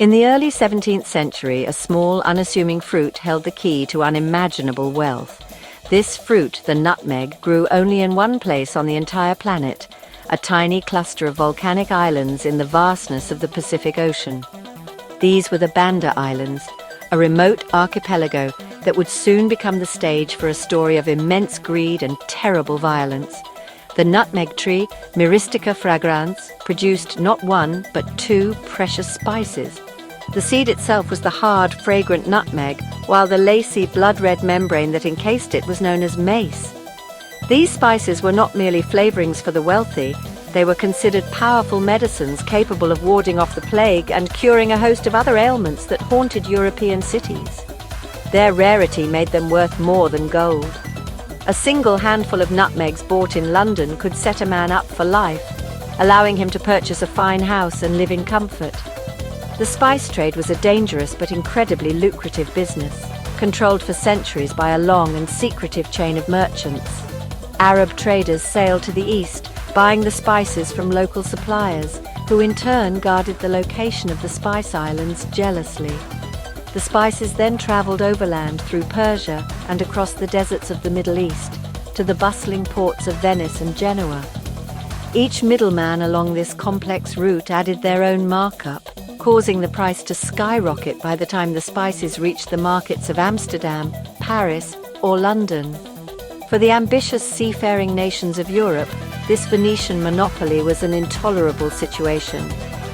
In the early 17th century, a small, unassuming fruit held the key to unimaginable wealth. This fruit, the nutmeg, grew only in one place on the entire planet, a tiny cluster of volcanic islands in the vastness of the Pacific Ocean. These were the Banda Islands, a remote archipelago that would soon become the stage for a story of immense greed and terrible violence. The nutmeg tree, Myristica fragrans, produced not one, but two precious spices. The seed itself was the hard, fragrant nutmeg, while the lacy, blood-red membrane that encased it was known as mace. These spices were not merely flavorings for the wealthy, they were considered powerful medicines capable of warding off the plague and curing a host of other ailments that haunted European cities. Their rarity made them worth more than gold. A single handful of nutmegs bought in London could set a man up for life, allowing him to purchase a fine house and live in comfort. The spice trade was a dangerous but incredibly lucrative business, controlled for centuries by a long and secretive chain of merchants. Arab traders sailed to the east, buying the spices from local suppliers, who in turn guarded the location of the Spice Islands jealously. The spices then traveled overland through Persia and across the deserts of the Middle East to the bustling ports of Venice and Genoa. Each middleman along this complex route added their own markup, causing the price to skyrocket by the time the spices reached the markets of Amsterdam, Paris, or London. For the ambitious seafaring nations of Europe, this Venetian monopoly was an intolerable situation.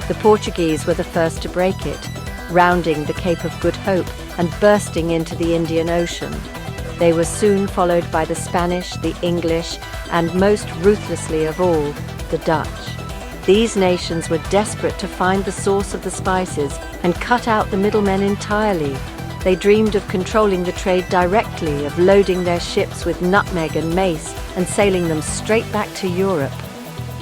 The Portuguese were the first to break it, rounding the Cape of Good Hope and bursting into the Indian Ocean. They were soon followed by the Spanish, the English, and most ruthlessly of all, the Dutch. These nations were desperate to find the source of the spices and cut out the middlemen entirely. They dreamed of controlling the trade directly, of loading their ships with nutmeg and mace and sailing them straight back to Europe.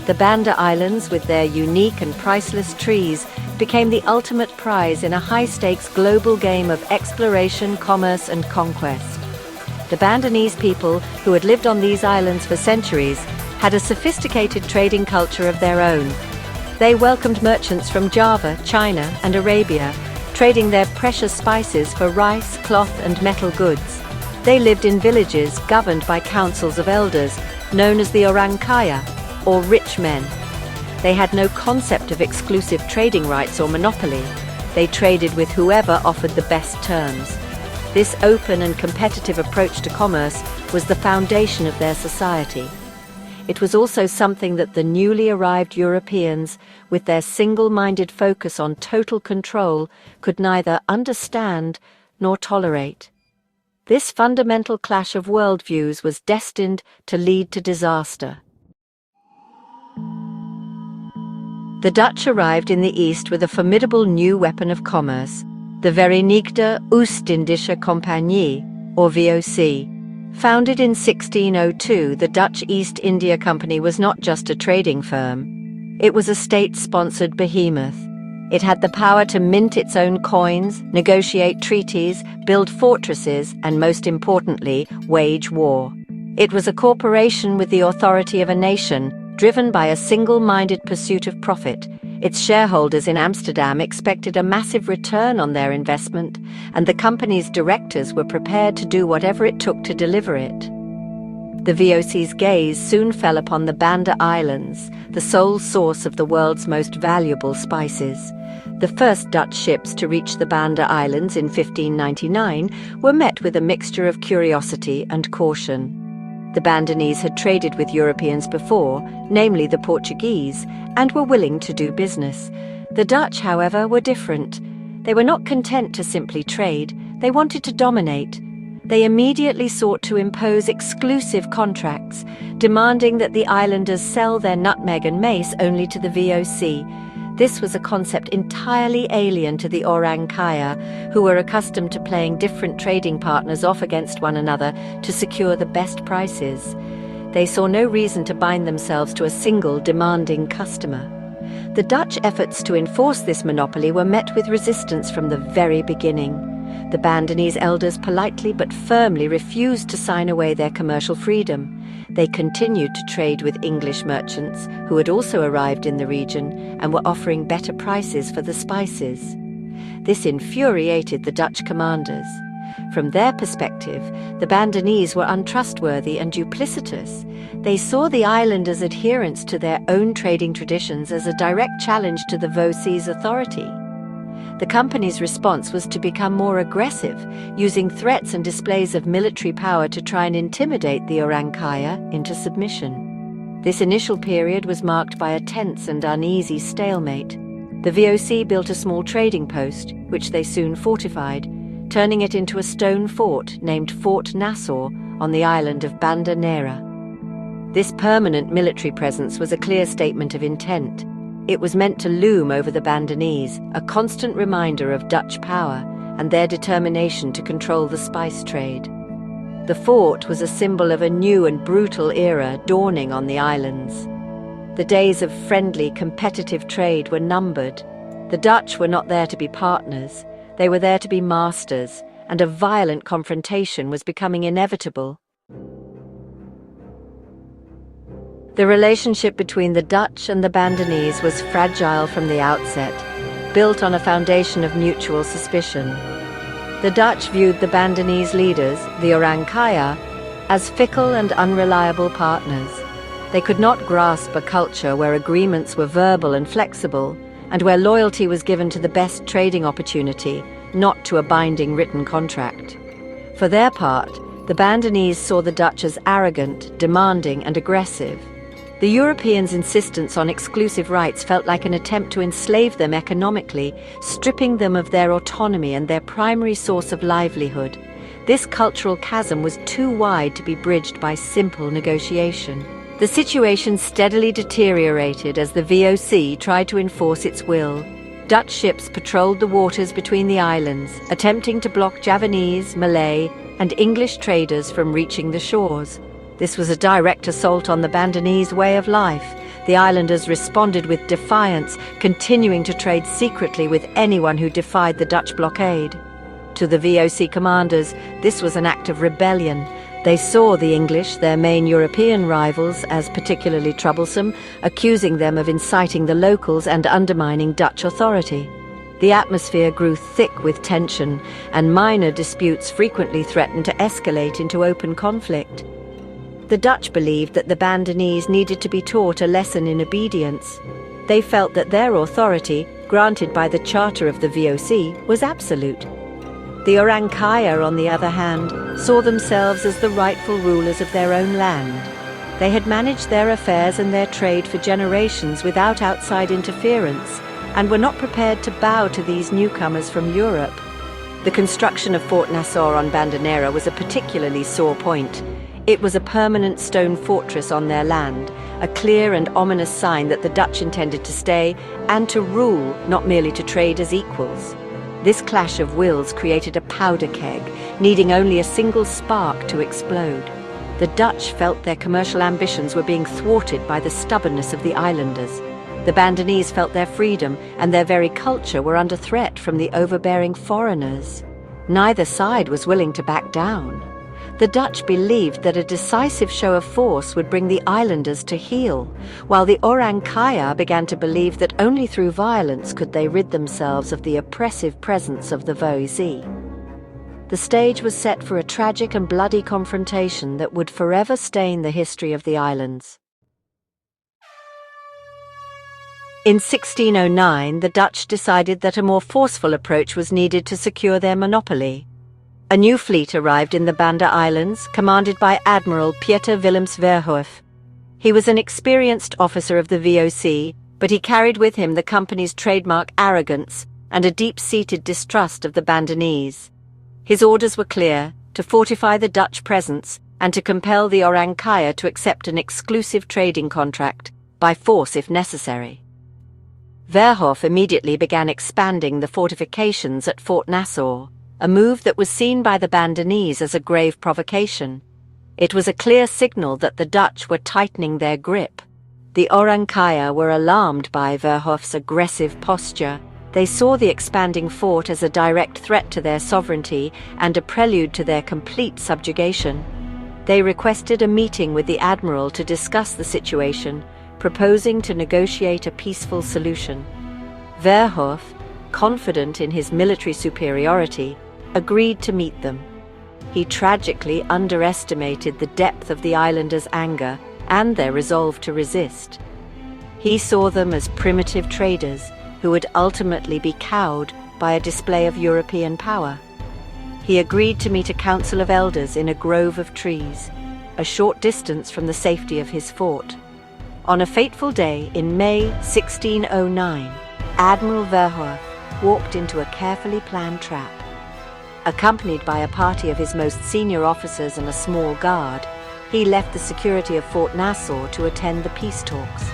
The Banda Islands, with their unique and priceless trees, became the ultimate prize in a high-stakes global game of exploration, commerce, and conquest. The Bandanese people, who had lived on these islands for centuries, had a sophisticated trading culture of their own. They welcomed merchants from Java, China, and Arabia, trading their precious spices for rice, cloth, and metal goods. They lived in villages governed by councils of elders, known as the Orang Kaya, or rich men. They had no concept of exclusive trading rights or monopoly. They traded with whoever offered the best terms. This open and competitive approach to commerce was the foundation of their society. It was also something that the newly arrived Europeans, with their single-minded focus on total control, could neither understand nor tolerate. This fundamental clash of worldviews was destined to lead to disaster. The Dutch arrived in the East with a formidable new weapon of commerce, the Verenigde Oost-Indische Compagnie, or VOC. Founded in 1602, the Dutch East India Company was not just a trading firm. It was a state-sponsored behemoth. It had the power to mint its own coins, negotiate treaties, build fortresses, and most importantly, wage war. It was a corporation with the authority of a nation, driven by a single-minded pursuit of profit. Its shareholders in Amsterdam expected a massive return on their investment, and the company's directors were prepared to do whatever it took to deliver it. The VOC's gaze soon fell upon the Banda Islands, the sole source of the world's most valuable spices. The first Dutch ships to reach the Banda Islands in 1599 were met with a mixture of curiosity and caution. The Bandanese had traded with Europeans before, namely the Portuguese, and were willing to do business. The Dutch, however, were different. They were not content to simply trade, they wanted to dominate. They immediately sought to impose exclusive contracts, demanding that the islanders sell their nutmeg and mace only to the VOC. This was a concept entirely alien to the Orang Kaya, who were accustomed to playing different trading partners off against one another to secure the best prices. They saw no reason to bind themselves to a single demanding customer. The Dutch efforts to enforce this monopoly were met with resistance from the very beginning. The Bandanese elders politely but firmly refused to sign away their commercial freedom. They continued to trade with English merchants, who had also arrived in the region and were offering better prices for the spices. This infuriated the Dutch commanders. From their perspective, the Bandanese were untrustworthy and duplicitous. They saw the islanders' adherence to their own trading traditions as a direct challenge to the Vose's authority. The company's response was to become more aggressive, using threats and displays of military power to try and intimidate the Orang Kaya into submission. This initial period was marked by a tense and uneasy stalemate. The VOC built a small trading post, which they soon fortified, turning it into a stone fort named Fort Nassau on the island of Banda Nera. This permanent military presence was a clear statement of intent. It was meant to loom over the Bandanese, a constant reminder of Dutch power and their determination to control the spice trade. The fort was a symbol of a new and brutal era dawning on the islands. The days of friendly, competitive trade were numbered. The Dutch were not there to be partners. They were there to be masters, and a violent confrontation was becoming inevitable. The relationship between the Dutch and the Bandanese was fragile from the outset, built on a foundation of mutual suspicion. The Dutch viewed the Bandanese leaders, the Orang Kaya, as fickle and unreliable partners. They could not grasp a culture where agreements were verbal and flexible, and where loyalty was given to the best trading opportunity, not to a binding written contract. For their part, the Bandanese saw the Dutch as arrogant, demanding, and aggressive. The Europeans' insistence on exclusive rights felt like an attempt to enslave them economically, stripping them of their autonomy and their primary source of livelihood. This cultural chasm was too wide to be bridged by simple negotiation. The situation steadily deteriorated as the VOC tried to enforce its will. Dutch ships patrolled the waters between the islands, attempting to block Javanese, Malay, and English traders from reaching the shores. This was a direct assault on the Bandanese way of life. The islanders responded with defiance, continuing to trade secretly with anyone who defied the Dutch blockade. To the VOC commanders, this was an act of rebellion. They saw the English, their main European rivals, as particularly troublesome, accusing them of inciting the locals and undermining Dutch authority. The atmosphere grew thick with tension, and minor disputes frequently threatened to escalate into open conflict. The Dutch believed that the Bandanese needed to be taught a lesson in obedience. They felt that their authority, granted by the Charter of the VOC, was absolute. The Orang Kaya, on the other hand, saw themselves as the rightful rulers of their own land. They had managed their affairs and their trade for generations without outside interference, and were not prepared to bow to these newcomers from Europe. The construction of Fort Nassau on Banda Nera was a particularly sore point. It was a permanent stone fortress on their land, a clear and ominous sign that the Dutch intended to stay and to rule, not merely to trade as equals. This clash of wills created a powder keg, needing only a single spark to explode. The Dutch felt their commercial ambitions were being thwarted by the stubbornness of the islanders. The Bandanese felt their freedom and their very culture were under threat from the overbearing foreigners. Neither side was willing to back down. The Dutch believed that a decisive show of force would bring the islanders to heel, while the Orang Kaya began to believe that only through violence could they rid themselves of the oppressive presence of the VOC. The stage was set for a tragic and bloody confrontation that would forever stain the history of the islands. In 1609, the Dutch decided that a more forceful approach was needed to secure their monopoly. A new fleet arrived in the Banda Islands, commanded by Admiral Pieter Willems Verhoef. He was an experienced officer of the VOC, but he carried with him the company's trademark arrogance and a deep-seated distrust of the Bandanese. His orders were clear: to fortify the Dutch presence and to compel the Orang Kaya to accept an exclusive trading contract, by force if necessary. Verhoef immediately began expanding the fortifications at Fort Nassau, a move that was seen by the Bandanese as a grave provocation. It was a clear signal that the Dutch were tightening their grip. The Orang Kaya were alarmed by Verhoef's aggressive posture. They saw the expanding fort as a direct threat to their sovereignty and a prelude to their complete subjugation. They requested a meeting with the admiral to discuss the situation, proposing to negotiate a peaceful solution. Verhoef, confident in his military superiority, agreed to meet them. He tragically underestimated the depth of the islanders' anger and their resolve to resist. He saw them as primitive traders who would ultimately be cowed by a display of European power. He agreed to meet a council of elders in a grove of trees, a short distance from the safety of his fort. On a fateful day in May 1609, Admiral Verhoeff walked into a carefully planned trap. Accompanied by a party of his most senior officers and a small guard, he left the security of Fort Nassau to attend the peace talks.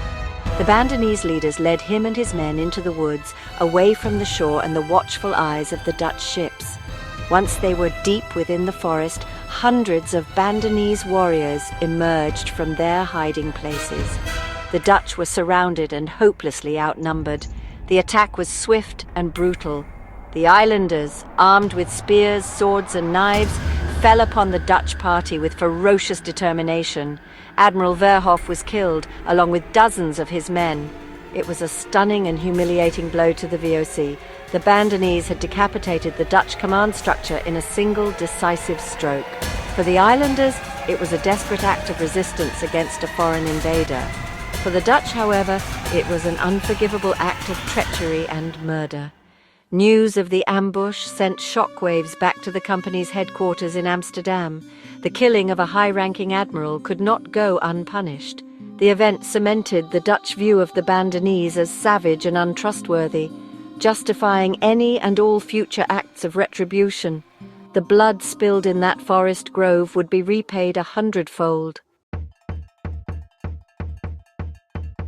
The Bandanese leaders led him and his men into the woods, away from the shore and the watchful eyes of the Dutch ships. Once they were deep within the forest, hundreds of Bandanese warriors emerged from their hiding places. The Dutch were surrounded and hopelessly outnumbered. The attack was swift and brutal. The islanders, armed with spears, swords, and knives, fell upon the Dutch party with ferocious determination. Admiral Verhoeff was killed, along with dozens of his men. It was a stunning and humiliating blow to the VOC. The Bandanese had decapitated the Dutch command structure in a single decisive stroke. For the islanders, it was a desperate act of resistance against a foreign invader. For the Dutch, however, it was an unforgivable act of treachery and murder. News of the ambush sent shockwaves back to the company's headquarters in Amsterdam. The killing of a high-ranking admiral could not go unpunished. The event cemented the Dutch view of the Bandanese as savage and untrustworthy, justifying any and all future acts of retribution. The blood spilled in that forest grove would be repaid 100-fold.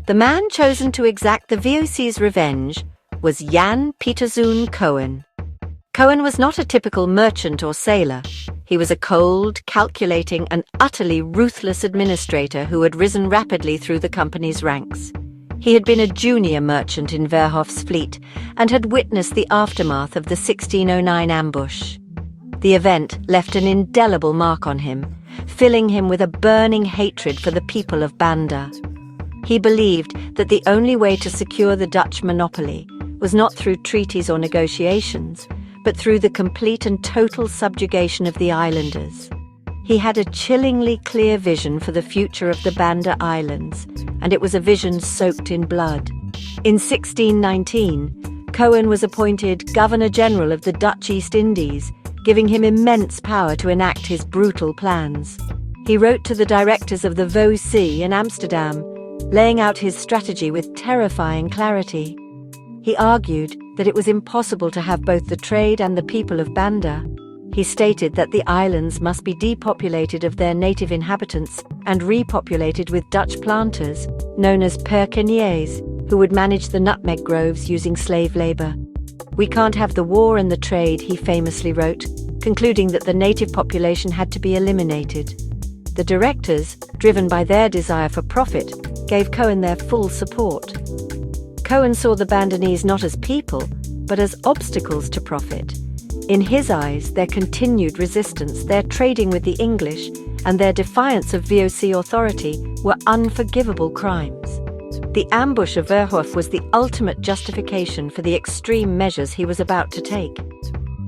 The man chosen to exact the VOC's revenge was Jan Pieterszoon Coen. Coen was not a typical merchant or sailor. He was a cold, calculating, and utterly ruthless administrator who had risen rapidly through the company's ranks. He had been a junior merchant in Verhoeff's fleet and had witnessed the aftermath of the 1609 ambush. The event left an indelible mark on him, filling him with a burning hatred for the people of Banda. He believed that the only way to secure the Dutch monopoly was not through treaties or negotiations, but through the complete and total subjugation of the islanders. He had a chillingly clear vision for the future of the Banda Islands, and it was a vision soaked in blood. In 1619, Coen was appointed Governor-General of the Dutch East Indies, giving him immense power to enact his brutal plans. He wrote to the directors of the VOC in Amsterdam, laying out his strategy with terrifying clarity. He argued that it was impossible to have both the trade and the people of Banda. He stated that the islands must be depopulated of their native inhabitants and repopulated with Dutch planters, known as perkeniers, who would manage the nutmeg groves using slave labor. "We can't have the war and the trade," he famously wrote, concluding that the native population had to be eliminated. The directors, driven by their desire for profit, gave Coen their full support. Coen saw the Bandanese not as people, but as obstacles to profit. In his eyes, their continued resistance, their trading with the English, and their defiance of VOC authority were unforgivable crimes. The ambush of Verhoeff was the ultimate justification for the extreme measures he was about to take.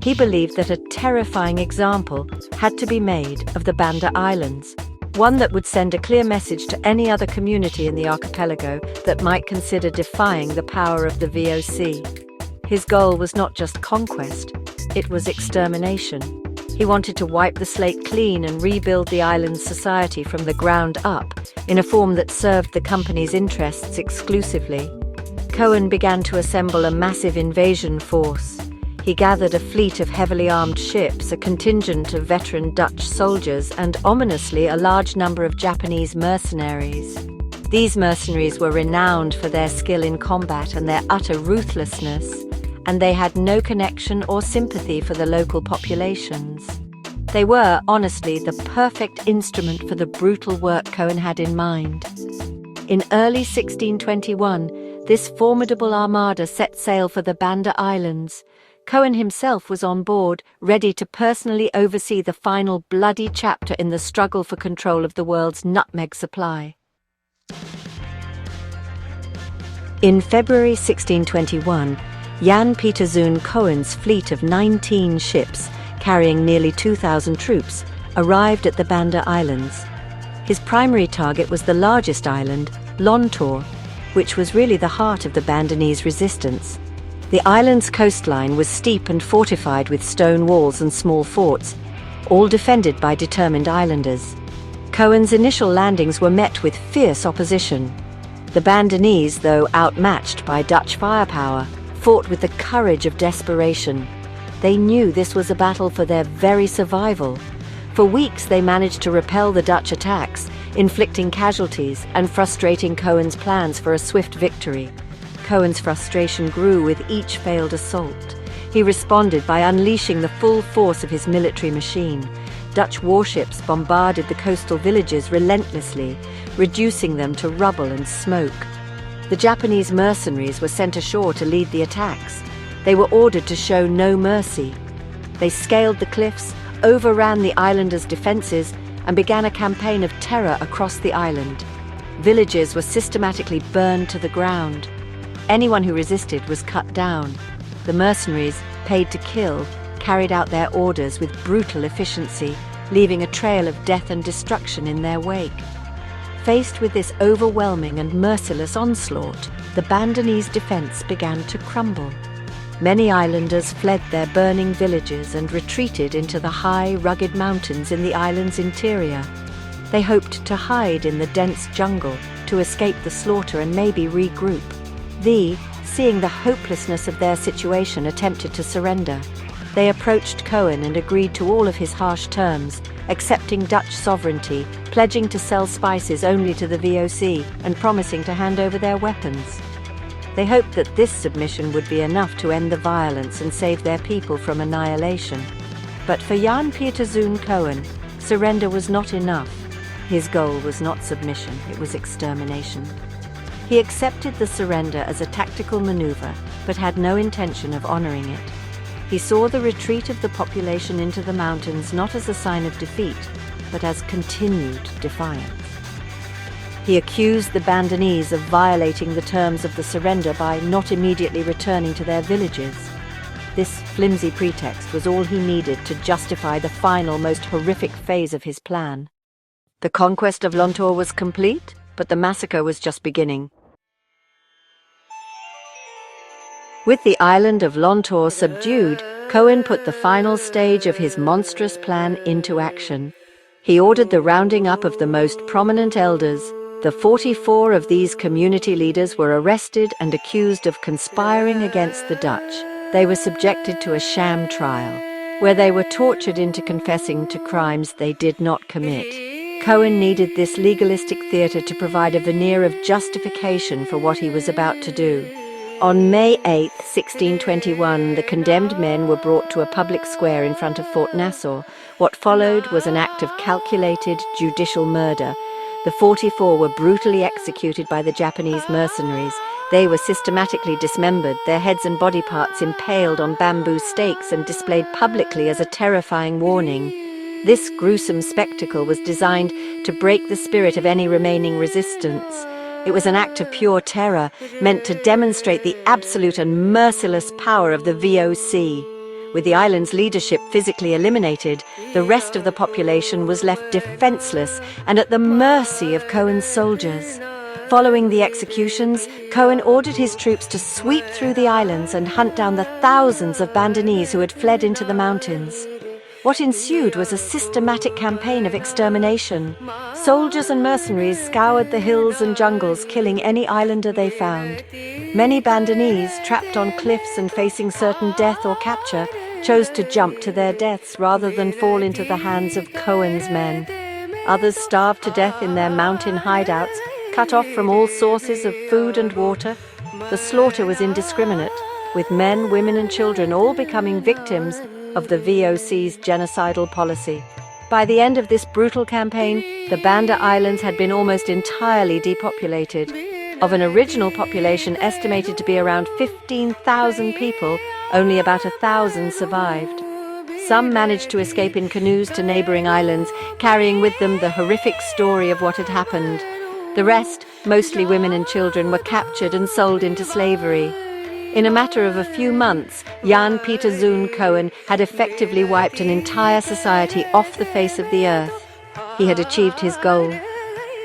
He believed that a terrifying example had to be made of the Banda Islands, one that would send a clear message to any other community in the archipelago that might consider defying the power of the VOC. His goal was not just conquest, it was extermination. He wanted to wipe the slate clean and rebuild the island's society from the ground up, in a form that served the company's interests exclusively. Coen began to assemble a massive invasion force. He gathered a fleet of heavily armed ships, a contingent of veteran Dutch soldiers, and ominously a large number of Japanese mercenaries. These mercenaries were renowned for their skill in combat and their utter ruthlessness, and they had no connection or sympathy for the local populations. They were, honestly, the perfect instrument for the brutal work Coen had in mind. In early 1621, this formidable armada set sail for the Banda Islands. Coen himself was on board, ready to personally oversee the final bloody chapter in the struggle for control of the world's nutmeg supply. In February 1621, Jan Pieterszoon Coen's fleet of 19 ships, carrying nearly 2,000 troops, arrived at the Banda Islands. His primary target was the largest island, Lontor, which was really the heart of the Bandanese resistance. The island's coastline was steep and fortified with stone walls and small forts, all defended by determined islanders. Coen's initial landings were met with fierce opposition. The Bandanese, though outmatched by Dutch firepower, fought with the courage of desperation. They knew this was a battle for their very survival. For weeks they managed to repel the Dutch attacks, inflicting casualties and frustrating Coen's plans for a swift victory. Coen's frustration grew with each failed assault. He responded by unleashing the full force of his military machine. Dutch warships bombarded the coastal villages relentlessly, reducing them to rubble and smoke. The Japanese mercenaries were sent ashore to lead the attacks. They were ordered to show no mercy. They scaled the cliffs, overran the islanders' defenses, and began a campaign of terror across the island. Villages were systematically burned to the ground. Anyone who resisted was cut down. The mercenaries, paid to kill, carried out their orders with brutal efficiency, leaving a trail of death and destruction in their wake. Faced with this overwhelming and merciless onslaught, the Bandanese defense began to crumble. Many islanders fled their burning villages and retreated into the high, rugged mountains in the island's interior. They hoped to hide in the dense jungle to escape the slaughter and maybe regroup. Seeing the hopelessness of their situation, attempted to surrender. They approached Coen and agreed to all of his harsh terms, accepting Dutch sovereignty, pledging to sell spices only to the VOC, and promising to hand over their weapons. They hoped that this submission would be enough to end the violence and save their people from annihilation. But for Jan Pieterszoon Coen, surrender was not enough. His goal was not submission, it was extermination. He accepted the surrender as a tactical maneuver, but had no intention of honoring it. He saw the retreat of the population into the mountains not as a sign of defeat, but as continued defiance. He accused the Bandanese of violating the terms of the surrender by not immediately returning to their villages. This flimsy pretext was all he needed to justify the final, most horrific phase of his plan. The conquest of Lontor was complete, but the massacre was just beginning. With the island of Lontor subdued, Coen put the final stage of his monstrous plan into action. He ordered the rounding up of the most prominent elders. The 44 of these community leaders were arrested and accused of conspiring against the Dutch. They were subjected to a sham trial, where they were tortured into confessing to crimes they did not commit. Coen needed this legalistic theatre to provide a veneer of justification for what he was about to do. On May 8, 1621, the condemned men were brought to a public square in front of Fort Nassau. What followed was an act of calculated judicial murder. The 44 were brutally executed by the Japanese mercenaries. They were systematically dismembered, their heads and body parts impaled on bamboo stakes and displayed publicly as a terrifying warning. This gruesome spectacle was designed to break the spirit of any remaining resistance. It was an act of pure terror, meant to demonstrate the absolute and merciless power of the VOC. With the island's leadership physically eliminated, the rest of the population was left defenseless and at the mercy of Coen's soldiers. Following the executions, Coen ordered his troops to sweep through the islands and hunt down the thousands of Bandanese who had fled into the mountains. What ensued was a systematic campaign of extermination. Soldiers and mercenaries scoured the hills and jungles, killing any islander they found. Many Bandanese, trapped on cliffs and facing certain death or capture, chose to jump to their deaths rather than fall into the hands of Coen's men. Others starved to death in their mountain hideouts, cut off from all sources of food and water. The slaughter was indiscriminate, with men, women and children all becoming victims of the VOC's genocidal policy. By the end of this brutal campaign, the Banda Islands had been almost entirely depopulated. Of an original population estimated to be around 15,000 people, only about 1,000 survived. Some managed to escape in canoes to neighboring islands, carrying with them the horrific story of what had happened. The rest, mostly women and children, were captured and sold into slavery. In a matter of a few months, Pieterszoon Coen had effectively wiped an entire society off the face of the earth. He had achieved his goal.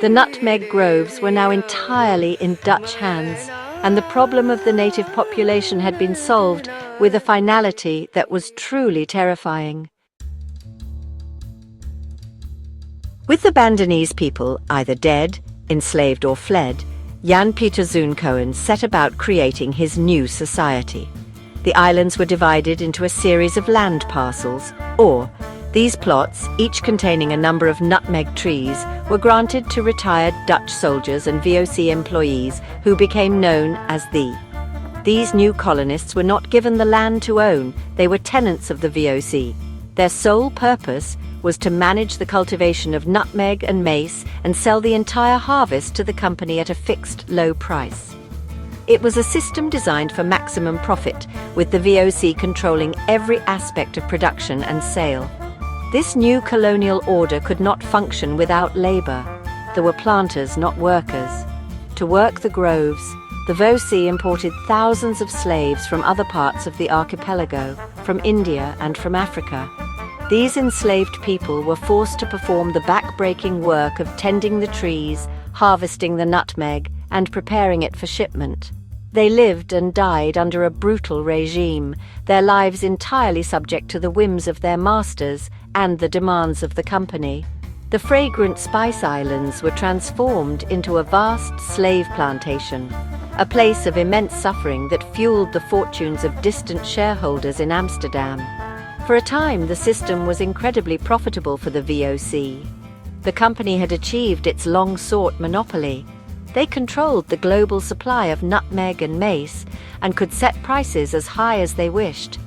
The nutmeg groves were now entirely in Dutch hands, and the problem of the native population had been solved with a finality that was truly terrifying. With the Bandanese people either dead, enslaved or fled, Pieterszoon Coen set about creating his new society. The islands were divided into a series of land parcels, or these plots, each containing a number of nutmeg trees, were granted to retired Dutch soldiers and VOC employees who became known as the. These new colonists were not given the land to own, they were tenants of the VOC. Their sole purpose was to manage the cultivation of nutmeg and mace and sell the entire harvest to the company at a fixed low price. It was a system designed for maximum profit, with the VOC controlling every aspect of production and sale. This new colonial order could not function without labor. There were planters, not workers. To work the groves, the VOC imported thousands of slaves from other parts of the archipelago, from India and from Africa. These enslaved people were forced to perform the back-breaking work of tending the trees, harvesting the nutmeg, and preparing it for shipment. They lived and died under a brutal regime, their lives entirely subject to the whims of their masters and the demands of the company. The fragrant Spice Islands were transformed into a vast slave plantation, a place of immense suffering that fueled the fortunes of distant shareholders in Amsterdam. For a time, the system was incredibly profitable for the VOC. The company had achieved its long-sought monopoly. They controlled the global supply of nutmeg and mace and could set prices as high as they wished.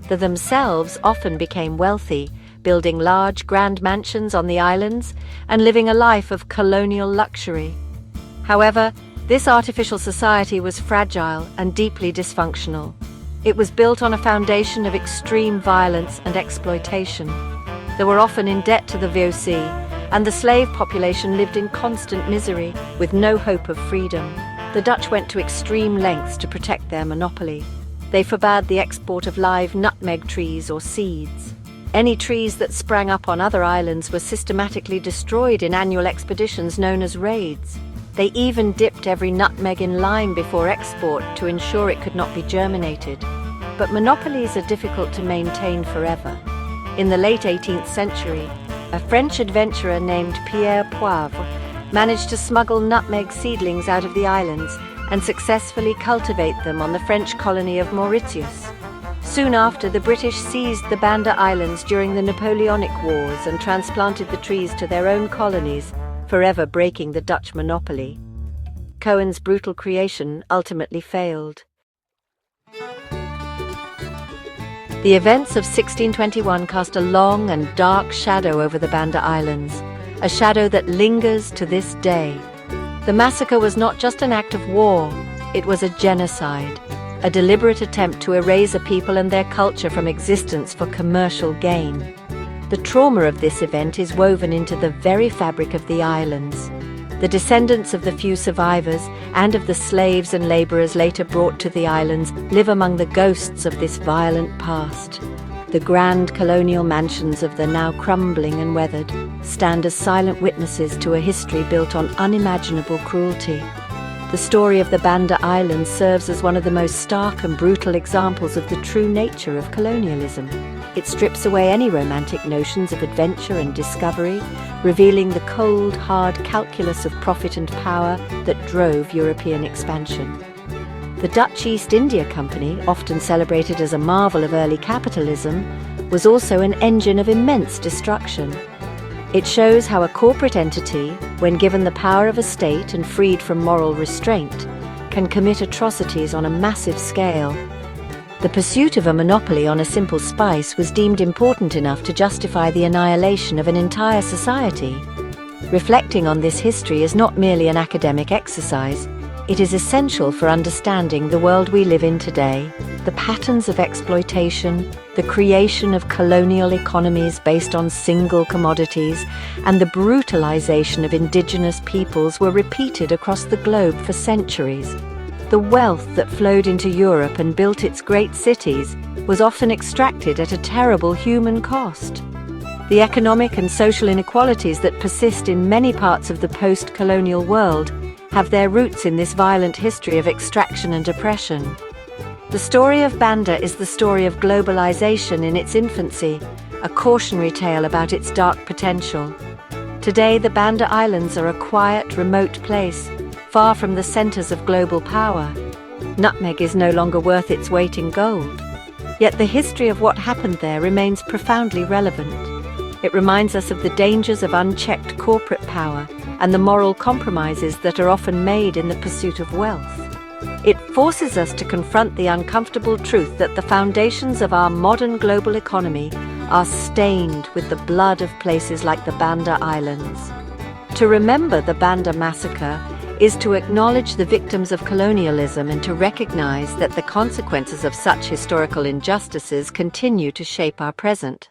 They themselves often became wealthy, building large grand mansions on the islands and living a life of colonial luxury. However, this artificial society was fragile and deeply dysfunctional. It was built on a foundation of extreme violence and exploitation. They were often in debt to the VOC, and the slave population lived in constant misery, with no hope of freedom. The Dutch went to extreme lengths to protect their monopoly. They forbade the export of live nutmeg trees or seeds. Any trees that sprang up on other islands were systematically destroyed in annual expeditions known as raids. They even dipped every nutmeg in lime before export to ensure it could not be germinated. But monopolies are difficult to maintain forever. In the late 18th century, a French adventurer named Pierre Poivre managed to smuggle nutmeg seedlings out of the islands and successfully cultivate them on the French colony of Mauritius. Soon after, the British seized the Banda Islands during the Napoleonic Wars and transplanted the trees to their own colonies, forever breaking the Dutch monopoly. Coen's brutal creation ultimately failed. The events of 1621 cast a long and dark shadow over the Banda Islands, a shadow that lingers to this day. The massacre was not just an act of war, it was a genocide, a deliberate attempt to erase a people and their culture from existence for commercial gain. The trauma of this event is woven into the very fabric of the islands. The descendants of the few survivors and of the slaves and laborers later brought to the islands live among the ghosts of this violent past. The grand colonial mansions of the now crumbling and weathered stand as silent witnesses to a history built on unimaginable cruelty. The story of the Banda Islands serves as one of the most stark and brutal examples of the true nature of colonialism. It strips away any romantic notions of adventure and discovery, revealing the cold, hard calculus of profit and power that drove European expansion. The Dutch East India Company, often celebrated as a marvel of early capitalism, was also an engine of immense destruction. It shows how a corporate entity, when given the power of a state and freed from moral restraint, can commit atrocities on a massive scale. The pursuit of a monopoly on a simple spice was deemed important enough to justify the annihilation of an entire society. Reflecting on this history is not merely an academic exercise, it is essential for understanding the world we live in today, the patterns of exploitation, the creation of colonial economies based on single commodities, and the brutalization of indigenous peoples were repeated across the globe for centuries. The wealth that flowed into Europe and built its great cities was often extracted at a terrible human cost. The economic and social inequalities that persist in many parts of the post-colonial world have their roots in this violent history of extraction and oppression. The story of Banda is the story of globalization in its infancy, a cautionary tale about its dark potential. Today, the Banda Islands are a quiet, remote place, far from the centers of global power. Nutmeg is no longer worth its weight in gold. Yet the history of what happened there remains profoundly relevant. It reminds us of the dangers of unchecked corporate power and the moral compromises that are often made in the pursuit of wealth. It forces us to confront the uncomfortable truth that the foundations of our modern global economy are stained with the blood of places like the Banda Islands. To remember the Banda massacre is to acknowledge the victims of colonialism and to recognize that the consequences of such historical injustices continue to shape our present.